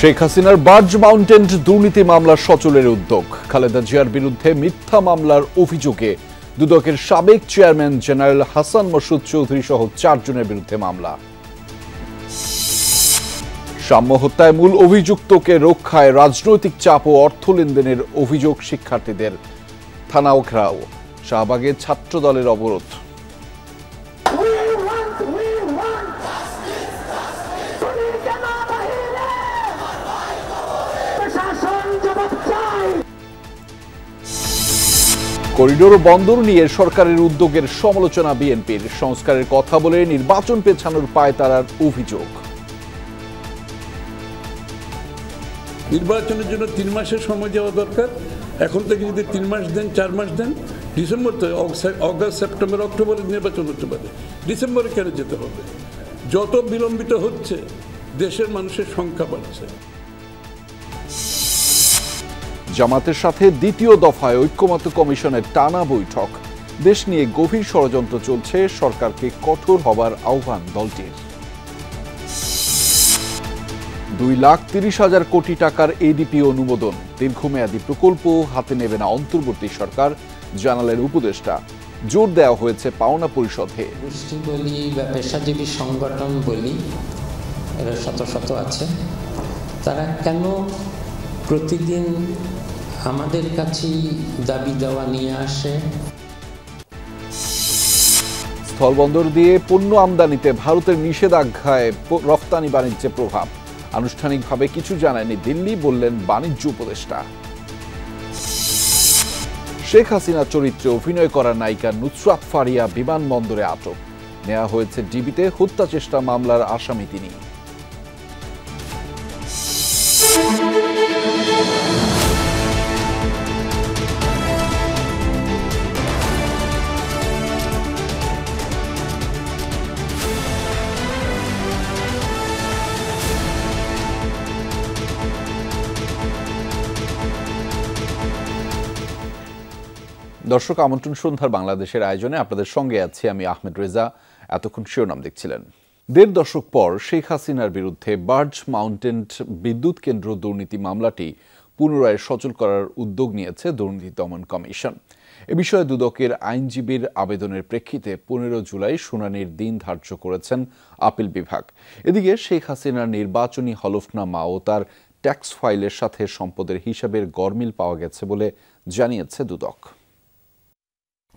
শেখ হাসিনার barge mountain দুর্নীতি মামলার সচলের উদ্যোগ। খালেদা জিয়ার বিরুদ্ধে মিথ্যা মামলার অভিযোগে দুদকের সাবেক চেয়ারম্যান জেনারেল হাসান মাসুদ চৌধুরী সহ 4 জনের বিরুদ্ধে মামলা। সাম্য হত্যায় মূল অভিযুক্তকে রক্ষায় রাজনৈতিক চাপ ও অর্থ লেনদেনের অভিযোগ শিক্ষার্থীদের। থানা ঘেরাও, শাহবাগে ছাত্রদলের অবরোধ। করিডোর ও বন্দর নিয়ে সরকারের উদ্যোগের সমালোচনা বিএনপির। সংস্কারের কথা বলে নির্বাচন পেছানোর পায়তারার অভিযোগ। নির্বাচনের জন্য 3 মাসের সময় দেওয়া দরকার। এখন থেকে যদি 3 মাস দেন, 4 মাস দেন, ডিসেম্বর তো অগাস্ট, সেপ্টেম্বর, অক্টোবরে নির্বাচন হতে পারে। ডিসেম্বরে কেন যেতে হবে? যত বিলম্বিত হচ্ছে দেশের মানুষের সংখ্যা বাড়ছে। জামাতের সাথে দ্বিতীয় দফায় ঐক্যমত্য কমিশনের টানা বৈঠক। দেশ নিয়ে গভীর ষড়যন্ত্র চলছে, সরকারকে কঠোর হবার আহ্বান দলটির। 2,30,000 কোটি টাকার এডিপি অনুমোদন। দীর্ঘমেয়াদী প্রকল্প হাতে নেবে না অন্তর্বর্তী সরকার, জানালেন উপদেষ্টা। জোর দেওয়া হয়েছে পাওনা পরিশোধে। গোষ্ঠী বলি বা পেশাজীবী সংগঠন বলি, এরা শত শত আছে। তারা কেন প্রতিদিন আমাদের কাছেই দাবি দেওয়া নিয়ে আসে? স্থলবন্দর দিয়ে পণ্য আমদানিতে ভারতের নিষেধাজ্ঞায় রফতানি বাণিজ্যে প্রভাব। আনুষ্ঠানিকভাবে কিছু জানায়নি দিল্লি, বললেন বাণিজ্য উপদেষ্টা। শেখ হাসিনা চরিত্রে অভিনয় করা নায়িকা নুসরাত ফারিয়া বিমানবন্দরে আটক। নেওয়া হয়েছে ডিবিতে। হত্যা চেষ্টা মামলার আসামি তিনি। দর্শক, আমন্ত্রণ সন্ধ্যার বাংলাদেশের আয়োজনে আপনাদের সঙ্গে আছি আমি আহমেদ রেজা। এতক্ষণ শিরোনাম দেখছিলেন। 1.5 দশক পর শেখ হাসিনার বিরুদ্ধে বার্জ মাউন্টেন বিদ্যুৎ কেন্দ্র দুর্নীতি মামলাটি পুনরায় সচল করার উদ্যোগ নিয়েছে দুর্নীতি দমন কমিশন। এ বিষয়ে দুদকের আইনজীবীর আবেদনের প্রেক্ষিতে 15 জুলাই শুনানির দিন ধার্য করেছেন আপিল বিভাগ। এদিকে শেখ হাসিনার নির্বাচনী হলফনামা ও তার ট্যাক্স ফাইলের সাথে সম্পদের হিসাবের গরমিল পাওয়া গেছে বলে জানিয়েছে দুদক।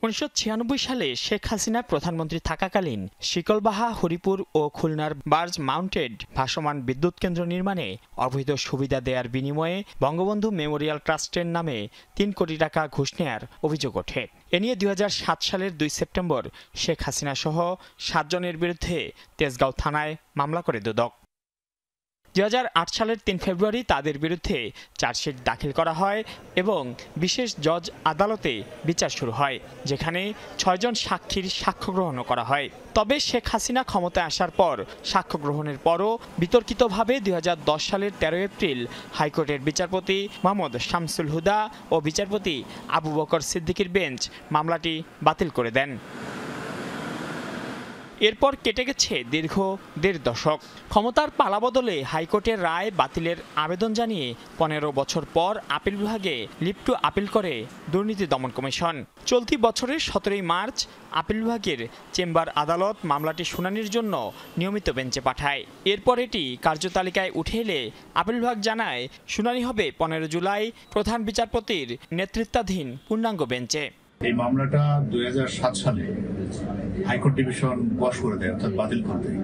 1996 সালে শেখ হাসিনা প্রধানমন্ত্রী থাকাকালীন শিকলবাহা, হরিপুর ও খুলনার বার্জ মাউন্টেড ভাসমান বিদ্যুৎ কেন্দ্র নির্মাণে অবৈধ সুবিধা দেওয়ার বিনিময়ে বঙ্গবন্ধু মেমোরিয়াল ট্রাস্টের নামে 3 কোটি টাকা ঘুষ নেয়ার অভিযোগ ওঠে। এ নিয়ে 2007 সালের 2 সেপ্টেম্বর শেখ হাসিনা সহ 7 জনের বিরুদ্ধে তেজগাঁও থানায় মামলা করে দুদক। 2008 সালের 3 ফেব্রুয়ারি তাদের বিরুদ্ধে চার্জশিট দাখিল করা হয় এবং বিশেষ জজ আদালতে বিচার শুরু হয়, যেখানে 6 জন সাক্ষীর সাক্ষ্য গ্রহণ করা হয়। তবে শেখ হাসিনা ক্ষমতায় আসার পর সাক্ষ্য গ্রহণের পরও বিতর্কিতভাবে 2010 সালের 13 এপ্রিল হাইকোর্টের বিচারপতি মোহাম্মদ শামসুল হুদা ও বিচারপতি আবু বকর সিদ্দিকীর বেঞ্চ মামলাটি বাতিল করে দেন। এরপর কেটে গেছে দীর্ঘ 1.5 দশক। ক্ষমতার পালাবদলে হাইকোর্টের রায় বাতিলের আবেদন জানিয়ে 15 বছর পর আপিল বিভাগে লিভ টু আপিল করে দুর্নীতি দমন কমিশন। চলতি বছরের 17 মার্চ আপিল বিভাগের চেম্বার আদালত মামলাটি শুনানির জন্য নিয়মিত বেঞ্চে পাঠায়। এরপর এটি কার্যতালিকায় উঠে এলে আপিল বিভাগ জানায় শুনানি হবে 15 জুলাই প্রধান বিচারপতির নেতৃত্বাধীন পূর্ণাঙ্গ বেঞ্চে। এই মামলাটা 2007 সালে হাইকোর্ট ডিভিশন বশ করে দেয়, অর্থাৎ বাতিল করে দেয়।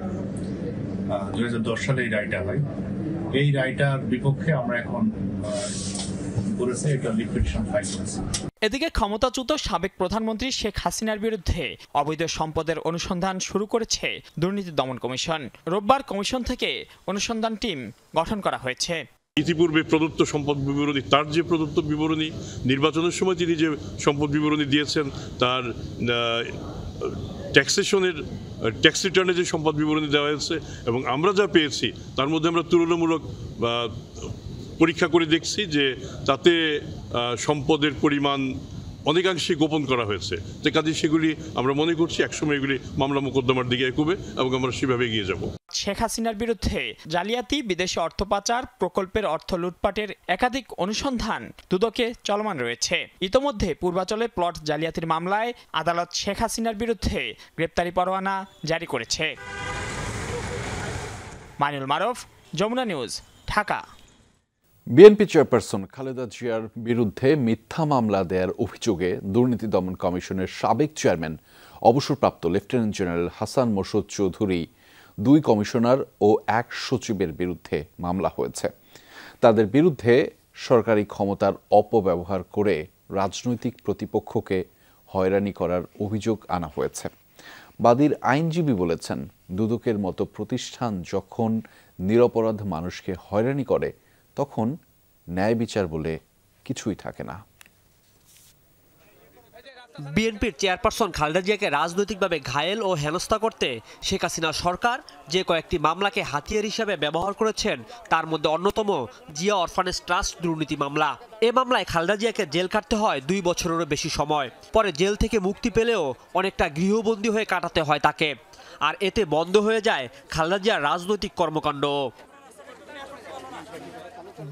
2010 সালে এই রায়টা হয়। এই রায়টার বিপক্ষে আমরা এখন করেছি একটা লিকুইডেশন ফাইল করেছি। এদিকে ক্ষমতাচ্যুত সাবেক প্রধানমন্ত্রী শেখ হাসিনার বিরুদ্ধে অবৈধ সম্পদের অনুসন্ধান শুরু করেছে দুর্নীতি দমন কমিশন। রোববার কমিশন থেকে অনুসন্ধান টিম গঠন করা হয়েছে। ইতিপূর্বে প্রদত্ত সম্পদ বিবরণী, তার যে প্রদত্ত বিবরণী, নির্বাচনের সময় তিনি যে সম্পদ বিবরণী দিয়েছেন, তার ট্যাক্সেশনের ট্যাক্স রিটার্নে যে সম্পদ বিবরণী দেওয়া হয়েছে এবং আমরা যা পেয়েছি তার মধ্যে আমরা তুলনামূলক পরীক্ষা করে দেখছি যে তাতে সম্পদের পরিমাণ অনেকাংশে গোপন করা হয়েছে। যে কাজে সেগুলি আমরা মনে করছি একসময় এগুলি মামলা মোকদ্দমার দিকে এগোবে এবং আমরা সেভাবে এগিয়ে যাব। শেখ হাসিনার বিরুদ্ধে জালিয়াতি, বিদেশি অর্থ পাচার, প্রকল্পের অর্থ লুটপাটের একাধিক অনুসন্ধান দুদকে চলমান রয়েছে। ইতোমধ্যে পূর্বাচলে প্লট জালিয়াতির মামলায় আদালত শেখ হাসিনার বিরুদ্ধে গ্রেপ্তারি পরোয়ানা জারি করেছে। Mainul Maruf, Jamuna news, Dhaka. BNP chairperson Khaleda জিয়ার বিরুদ্ধে মিথ্যা মামলা দেওয়ার অভিযোগে দুর্নীতি দমন কমিশনের সাবেক চেয়ারম্যান অবসরপ্রাপ্ত lieutenant general Hasan Morshed Chowdhury, 2 commissioner ও 1 সচিবের বিরুদ্ধে মামলা হয়েছে। তাদের বিরুদ্ধে সরকারি ক্ষমতার অপব্যবহার করে রাজনৈতিক প্রতিপক্ষকে হয়রানি করার অভিযোগ আনা হয়েছে। বাদীর আইনজীবী বলেছেন, দুদকের মতো প্রতিষ্ঠান যখন নিরপরাধ মানুষকে হয়রানি করে তখন ন্যায় বিচার বলে কিছুই থাকে না। বিএনপির চেয়ারপারসন খালেদা জিয়াকে রাজনৈতিকভাবে ঘায়েল ও হেনস্থা করতে শেখ হাসিনা সরকার যে কয়েকটি মামলাকে হাতিয়ার হিসেবে ব্যবহার করেছেন তার মধ্যে অন্যতম জিয়া অরফানেজ ট্রাস্ট দুর্নীতি মামলা। এ মামলায় খালেদা জিয়াকে জেল কাটতে হয় 2 বছরেরও বেশি সময়। পরে জেল থেকে মুক্তি পেলেও অনেকটা গৃহবন্দী হয়ে কাটাতে হয় তাকে। আর এতে বন্ধ হয়ে যায় খালেদা জিয়ার রাজনৈতিক কর্মকাণ্ড।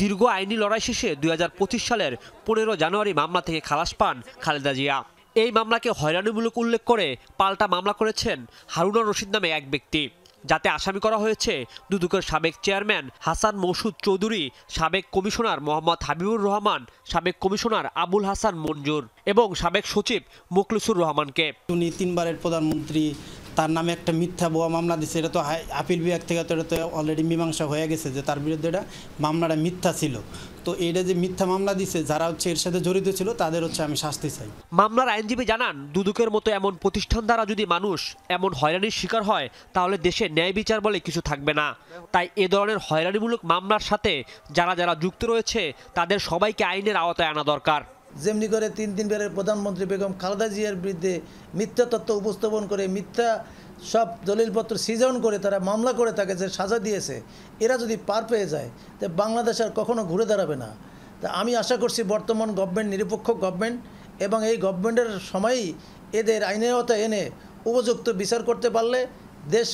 দীর্ঘ আইনি লড়াই শেষে 2025 সালের 15 জানুয়ারি মামলা থেকে খালাস পান খালেদা জিয়া। এই মামলাকে হয়রানিমূলক উল্লেখ করে পাল্টা মামলা করেছেন হারুনুর রশিদ নামে এক ব্যক্তি, যাতে আসামি করা হয়েছে দুদকের সাবেক চেয়ারম্যান হাসান মোরশেদ চৌধুরী, সাবেক কমিশনার মোহাম্মদ হাবিবুর রহমান, সাবেক কমিশনার আবুল হাসান মঞ্জুর এবং সাবেক সচিব মুখলিসুর রহমানকে। উনি 3 বারের প্রধানমন্ত্রী, তার নামে একটা মিথ্যা ভুয়া মামলা দিচ্ছে। এটা তো আপিল বিভাগ থেকে তো এটা তো অলরেডি মীমাংসা হয়ে গেছে যে তার বিরুদ্ধে এটা মামলাটা মিথ্যা ছিল। তো এটা যে মিথ্যা মামলা দিচ্ছে, যারা হচ্ছে এর সাথে জড়িত ছিল তাদের হচ্ছে আমি শাস্তি চাই। মামলার আইনজীবী জানান, দুদকের মতো এমন প্রতিষ্ঠান দ্বারা যদি মানুষ এমন হয়রানির শিকার হয় তাহলে দেশে ন্যায় বিচার বলে কিছু থাকবে না। তাই এ ধরনের হয়রানিমূলক মামলার সাথে যারা যারা যুক্ত রয়েছে তাদের সবাইকে আইনের আওতায় আনা দরকার। যেমনি করে 3 বারের প্রধানমন্ত্রী বেগম খালেদা জিয়ার বিরুদ্ধে মিথ্যা তথ্য উপস্থাপন করে মিথ্যা সব দলিলপত্র সৃজন করে তারা মামলা করে তাকে যে সাজা দিয়েছে, এরা যদি পার পেয়ে যায় তো বাংলাদেশ আর কখনো ঘুরে দাঁড়াবে না। তা আমি আশা করছি বর্তমান গভর্নমেন্ট নিরপেক্ষ গভর্নমেন্ট এবং এই গভর্নমেন্টের সময়ই এদের আইনের আওতায় এনে উপযুক্ত বিচার করতে পারলে দেশ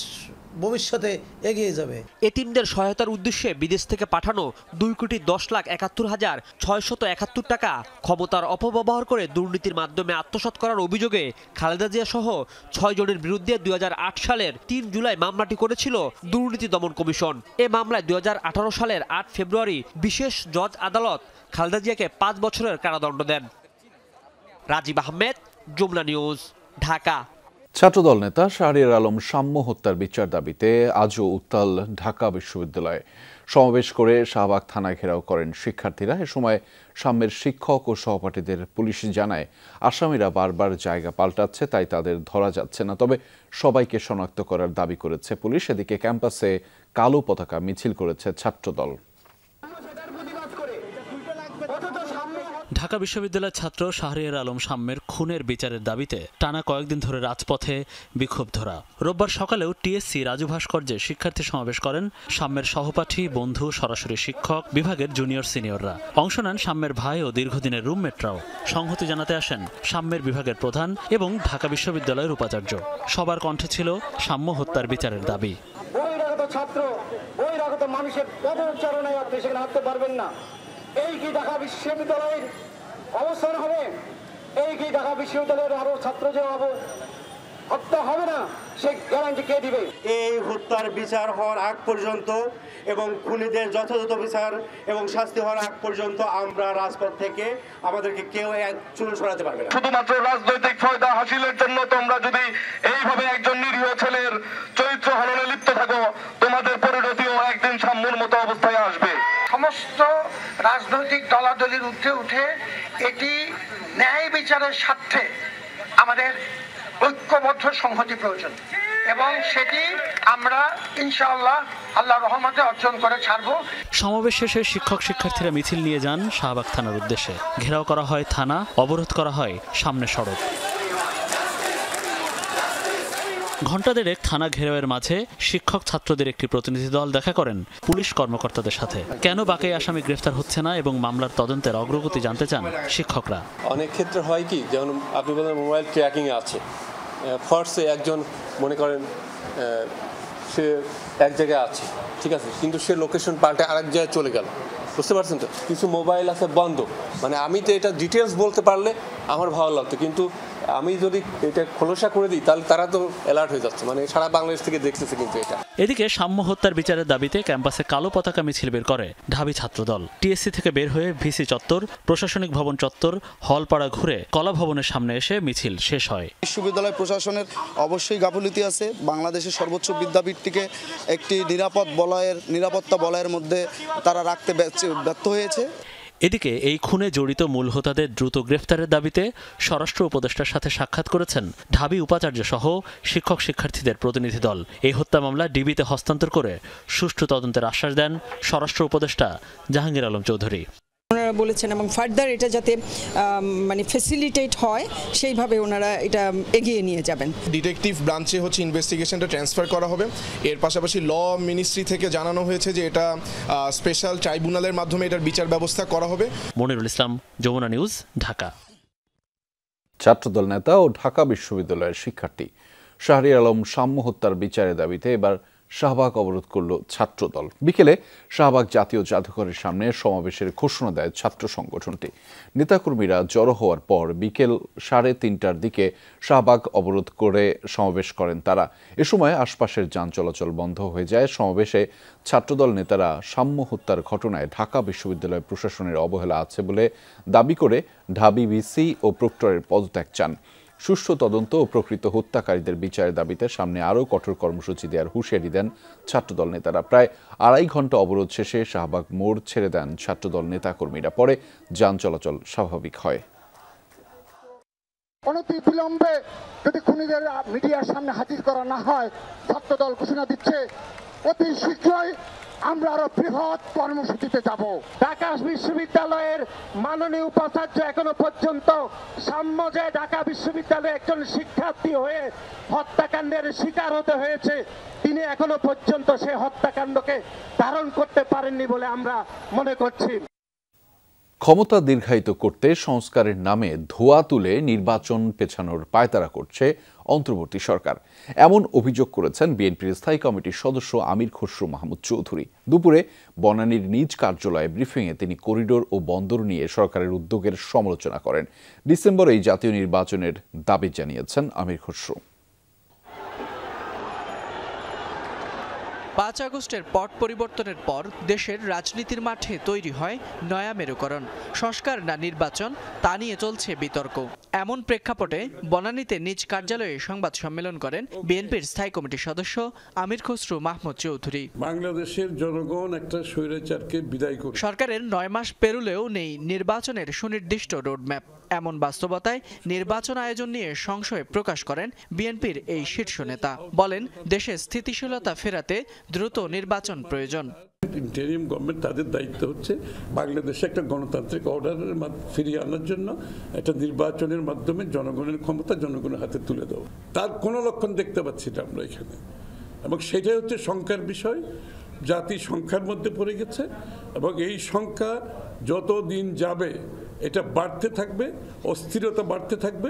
ভবিষ্যতে এগিয়ে যাবে। এতিমদের সহায়তার উদ্দেশ্যে বিদেশ থেকে পাঠানো 2,10,71,671 টাকা ক্ষমতার অপব্যবহার করে দুর্নীতির মাধ্যমে আত্মসাৎ করার অভিযোগে খালেদা জিয়া সহ 6 জনের বিরুদ্ধে 2008 সালের 3 জুলাই মামলাটি করেছিল দুর্নীতি দমন কমিশন। এ মামলায় 2018 সালের 8 ফেব্রুয়ারি বিশেষ জজ আদালত খালেদা জিয়াকে 5 বছরের কারাদণ্ড দেন। রাজীব আহমেদ, যমুনা নিউজ, ঢাকা। ছাত্রদল নেতা শাহরিয়ার আলম সাম্য হত্যার বিচার দাবিতে আজও উত্তাল ঢাকা বিশ্ববিদ্যালয়ে। সমাবেশ করে শাহবাগ থানায় ঘেরাও করেন শিক্ষার্থীরা। এ সময় সাম্যের শিক্ষক ও সহপাঠীদের পুলিশ জানায়, আসামিরা বারবার জায়গা পাল্টাচ্ছে, তাই তাদের ধরা যাচ্ছে না। তবে সবাইকে শনাক্ত করার দাবি করেছে পুলিশ। এদিকে ক্যাম্পাসে কালো পতাকা মিছিল করেছে ছাত্রদল। ঢাকা বিশ্ববিদ্যালয়ের ছাত্র শাহরিয়ার আলম সাম্যের খুনের বিচারের দাবিতে টানা কয়েকদিন ধরে রাজপথে বিক্ষোভ ধরা। রোববার সকালেও টিএসসি রাজু ভাস্কর্যে শিক্ষার্থী সমাবেশ করেন সাম্যের সহপাঠী, বন্ধু, সরাসরি শিক্ষক, বিভাগের জুনিয়র সিনিয়ররা। অংশ নেন সাম্যের ভাই ও দীর্ঘদিনের রুমমেটরাও। সংহতি জানাতে আসেন সাম্যের বিভাগের প্রধান এবং ঢাকা বিশ্ববিদ্যালয়ের উপাচার্য। সবার কণ্ঠে ছিল সাম্য হত্যার বিচারের দাবি। ছাত্র বহিরাগত মানুষের পদচারণায় আপনি সেখানে হাঁটতে পারবেন না। এই কি ঢাকা বিশ্ববিদ্যালয়ের অবস্থান হবে? এই কি ঢাকা বিশ্ববিদ্যালয়ের আরো ছাত্র যে হত্যা হবে না, সে গ্যারান্টি কে দিবে? এই হত্যার বিচার হওয়ার আগ পর্যন্ত এবং খুনিদের যথাযথ বিচার এবং শাস্তি হওয়ার আগ পর্যন্ত আমরা রাজপথ থেকে আমাদেরকে কেউ এক চুল সরাতে পারবে না। শুধুমাত্র রাজনৈতিক ফায়দা হাসিলের জন্য তোমরা যদি এইভাবে একজন নিরীহ ছেলের চরিত্র হননে লিপ্ত থাকো, তোমাদের পরিণতিও একদিন সাম্যের মতো অবস্থায় আসবে। সমস্ত রাজনৈতিক দলাদলির ঊর্ধ্বে উঠে এটি ন্যায় বিচারের স্বার্থে আমাদের ঐক্যবদ্ধ সংহতি প্রয়োজন এবং সেটি আমরা ইনশাআল্লাহ আল্লাহর রহমতে অর্জন করে ছাড়ব। সমাবেশ শেষে শিক্ষক শিক্ষার্থীরা মিছিল নিয়ে যান শাহবাগ থানার উদ্দেশ্যে। ঘেরাও করা হয় থানা, অবরোধ করা হয় সামনে সড়ক। ঘণ্টা দেড়েক থানা ঘেরাওয়ের মাঝে শিক্ষক ছাত্রদের একটি প্রতিনিধি দল দেখা করেন পুলিশ কর্মকর্তাদের সাথে। কেন বাকি আসামি গ্রেফতার হচ্ছে না এবং মামলার তদন্তের অগ্রগতি জানতে চান শিক্ষকরা। অনেক ক্ষেত্রে হয় কি, যেমন আপনি বলেন মোবাইল ট্র্যাকিং আছে, ফার্স্টে একজন মনে করেন সে এক জায়গায় আছে, ঠিক আছে, কিন্তু সে লোকেশন পাল্টে আরেক জায়গায় চলে গেল, বুঝতে পারছেন তো? কিছু মোবাইল আছে বন্ধ, মানে আমি তো এটা ডিটেলস বলতে পারলে আমার ভালো লাগতো, কিন্তু আমি যদি এটা খোলসা করে দিই তাহলে তারা তো অ্যালার্ট হয়ে যাচ্ছে, মানে সারা বাংলাদেশ থেকে দেখতেছে কিন্তু এটা। এদিকে সাম্য হত্যার বিচারের দাবিতে ক্যাম্পাসে কালো পতাকা মিছিল বের করে ঢাবি ছাত্রদল। টিএসসি থেকে বের হয়ে ভিসি চত্বর, প্রশাসনিক ভবন চত্বর, হলপাড়া ঘুরে কলা ভবনের সামনে এসে মিছিল শেষ হয়। বিশ্ববিদ্যালয় প্রশাসনের অবশ্যই গাফিলতি আছে। বাংলাদেশের সর্বোচ্চ বিদ্যাপীঠটিকে একটি নিরাপত্তা বলয়ের মধ্যে তারা রাখতে ব্যর্থ হয়েছে। এদিকে এই খুনে জড়িত মূল হোতাদের দ্রুত গ্রেফতারের দাবিতে স্বরাষ্ট্র উপদেষ্টার সাথে সাক্ষাৎ করেছেন ঢাবি উপাচার্য সহ শিক্ষক শিক্ষার্থীদের প্রতিনিধি দল। এই হত্যা মামলা ডিবিতে হস্তান্তর করে সুষ্ঠু তদন্তের আশ্বাস দেন স্বরাষ্ট্র উপদেষ্টা জাহাঙ্গীর আলম চৌধুরী। ওনারা বলেছেন এবং ফার্দার এটা যাতে মানে ফ্যাসিলিটেট হয় সেইভাবে ওনারা এটা এগিয়ে নিয়ে যাবেন। ডিটেকটিভ ব্রাঞ্চে হচ্ছে ইনভেস্টিগেশনটা ট্রান্সফার করা হবে। এর পাশাপাশি ল মিনিস্ট্রি থেকে জানানো হয়েছে যে এটা স্পেশাল ট্রাইব্যুনালের মাধ্যমে এটার বিচার ব্যবস্থা করা হবে। মনিরুল ইসলাম, যমুনা নিউজ, ঢাকা। ছাত্রদল নেতা ও ঢাকা বিশ্ববিদ্যালয়ের শিক্ষার্থী শাহরিয়ার আলম সাম্য হত্যার বিচারের দাবিতে এবার শাহবাগ অবরোধ করল ছাত্রদল। বিকেলে শাহবাগ জাতীয় জাদুঘরের সামনে সমাবেশের ঘোষণা দেয় ছাত্র সংগঠনটি। নেতাকর্মীরা জড়ো হওয়ার পর বিকেল 3:30টার দিকে শাহবাগ অবরোধ করে সমাবেশ করেন তারা। এ সময় আশপাশের যান চলাচল বন্ধ হয়ে যায়। সমাবেশে ছাত্রদল নেতারা সাম্য হত্যার ঘটনায় ঢাকা বিশ্ববিদ্যালয় প্রশাসনের অবহেলা আছে বলে দাবি করে ঢাবি ভিসি ও প্রক্টরের পদত্যাগ চান। সুষ্ঠু তদন্ত ও প্রকৃত হত্যাকারীদের বিচারের দাবিতে সামনে আরও কঠোর কর্মসূচি দেওয়ার হুঁশিয়ারি দেন ছাত্রদল নেতারা। প্রায় 2.5 ঘন্টা অবরোধ শেষে শাহবাগ মোড় ছেড়ে দেন ছাত্রদল নেতাকর্মীরা। পরে যান চলাচল স্বাভাবিক হয়। অনতিবিলম্বে যদি খুনিদের মিডিয়ার সামনে হাজির করা না হয়, ছাত্রদল ঘোষণা দিচ্ছে অতি শীঘ্রই আমরা আরো বৃহৎ কর্মসূচিতে যাব। ঢাকা বিশ্ববিদ্যালয়ের মাননীয় উপাচার্য এখনো পর্যন্ত সাম্য যে ঢাকা বিশ্ববিদ্যালয়ে একজন শিক্ষার্থী হয়ে হত্যাকাণ্ডের শিকার হতে হয়েছে, তিনি এখনো পর্যন্ত সেই হত্যাকাণ্ডকে ধারণ করতে পারেননি বলে আমরা মনে করছি। ক্ষমতা দীর্ঘায়িত করতে সংস্কারের নামে ধোঁয়া তুলে নির্বাচন পেছানোর পায়তারা করছে অন্তর্বর্তী সরকার, এমন অভিযোগ করেছেন বিএনপির স্থায়ী কমিটির সদস্য আমির খসরু মাহমুদ চৌধুরী। দুপুরে বনানীর নিজ কার্যালয়ে ব্রিফিংয়ে তিনি করিডোর ও বন্দর নিয়ে সরকারের উদ্যোগের সমালোচনা করেন। ডিসেম্বরেই জাতীয় নির্বাচনের দাবি জানিয়েছেন আমির খসরু। 5 আগস্টের পট পরিবর্তনের পর দেশের রাজনীতির মাঠে তৈরি হয় নয়া মেরুকরণ। সংস্কার না নির্বাচন, তা নিয়ে চলছে বিতর্ক। এমন প্রেক্ষাপটে বনানীতে নিজ কার্যালয়ে সংবাদ সম্মেলন করেন বিএনপির স্থায়ী কমিটির সদস্য আমির খসরু মাহমুদ চৌধুরী। বাংলাদেশের জনগণ একটা স্বৈরাচারকে বিদায় করে সরকারের 9 মাস পেরুলেও নেই নির্বাচনের সুনির্দিষ্ট রোডম্যাপ। এমন বাস্তবতায় নির্বাচন আয়োজন নিয়ে সংশয় প্রকাশ করেন বিএনপির এই শীর্ষ নেতা। বলেন, দেশে স্থিতিশীলতা ফেরাতে দ্রুত নির্বাচন প্রয়োজন। ইন্টারিম গভর্নমেন্ট, তাদের দায়িত্ব হচ্ছে বাংলাদেশে একটা গণতান্ত্রিক অর্ডারের ফিরিয়ে আনার জন্য একটা নির্বাচনের মাধ্যমে জনগণের ক্ষমতা জনগণের হাতে তুলে দেওয়া। তার কোনো লক্ষণ দেখতে পাচ্ছি না আমরা এখানে, এবং সেটাই হচ্ছে সংখ্যার বিষয়। জাতি সংখ্যার মধ্যে পড়ে গেছে এবং এই সংখ্যা যত দিন যাবে এটা বাড়তে থাকবে, অস্থিরতা বাড়তে থাকবে,